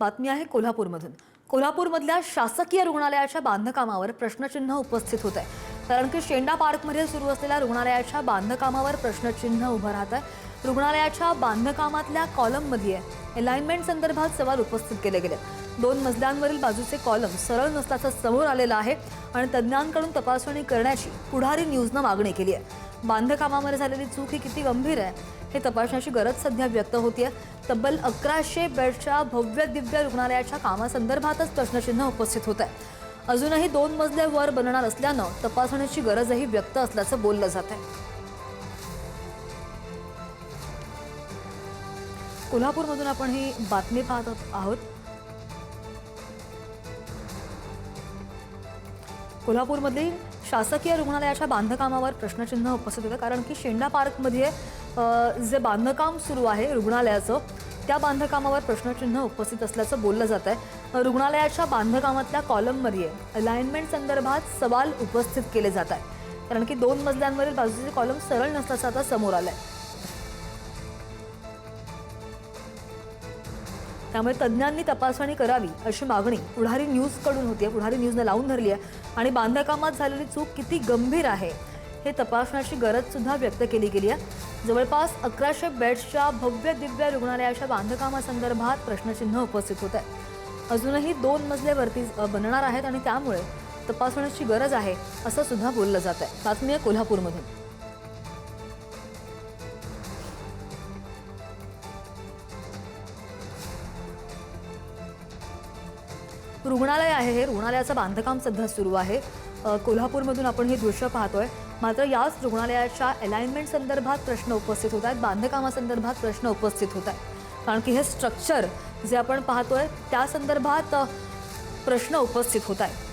बातमी आहे कोल्हापूरमधून। कोल्हापूरमधल्या शासकीय रुग्णालयाच्या बांधकामावर प्रश्नचिन्ह उपस्थित होत आहे, कारण की शेंडा पार्कमध्ये सुरू असलेल्या रुग्णालयाच्या बांधकामावर प्रश्नचिन्ह उभं राहत आहे। रुग्णालयाच्या बांधकामातल्या कॉलममध्ये अलाइनमेंट संदर्भात सवाल उपस्थित केले गेले। 2 मजल्यांवरील बाजूचे कॉलम सरळ नसल्याचं समोर आलेलं आहे आणि तज्ञांकडून तपासणी करण्याची पुढारी न्यूजनं मागणी केली आहे। बांधकामामध्ये झालेली चूक ही किती गंभीर आहे हे तपासण्याची गरज सध्या व्यक्त होतीये। तब्बल 1100 बेडच्या भव्य दिव्य रुग्णालयाच्या कामासंदर्भातच प्रश्नचिन्ह उपस्थित होत आहे। अजूनही 2 मजले वर बनणार असल्यानं तपासण्याची गरजही व्यक्त असल्याचं बोललं जात आहे। कोल्हापूरमधून आपण ही बातमी पाहत आहोत। कोल्हापूरमधील शासकीय रुग्णालयाच्या बांधकामावर प्रश्नचिन्ह उपस्थित होतं, कारण की शेंडा पार्कमध्ये जे बांधकाम सुरू आहे रुग्णालयाचं, त्या बांधकामावर प्रश्नचिन्ह उपस्थित असल्याचं बोललं जात आहे। रुग्णालयाच्या बांधकामातल्या कॉलममध्ये अलाइनमेंट संदर्भात सवाल उपस्थित केले जात आहेत, कारण की 2 मजल्यांवरील बाजूचे कॉलम सरळ नसल्याचं आता समोर आलंय। त्यामुळे तज्ञांनी तपासणी करावी अशी मागणी पुढारी न्यूजकडून होती आहे। पुढारी न्यूजने लावून धरली आहे आणि बांधकामात झालेली चूक किती गंभीर आहे हे तपासण्याची गरज सुद्धा व्यक्त केली गेली आहे। जवळपास 1100 बेड्सच्या भव्य दिव्य रुग्णालयाच्या बांधकामासंदर्भात प्रश्नचिन्ह उपस्थित होत आहे। अजूनही 2 मजले वरती बनणार आहेत आणि त्यामुळे तपासण्याची गरज आहे असं सुद्धा बोललं जात आहे। बातमी आहे कोल्हापूरमधून। रुग्णालय आहे हे, रुग्णालयाचं बांधकाम सध्या सुरू आहे। कोल्हापूरमधून आपण हे दृश्य पाहतोय। मात्र याच रुग्णालयाच्या अलाइनमेंट संदर्भात प्रश्न उपस्थित होत आहेत, बांधकामासंदर्भात प्रश्न उपस्थित होत आहेत, कारण की हे स्ट्रक्चर जे आपण पाहतोय त्या संदर्भात प्रश्न उपस्थित होत आहेत।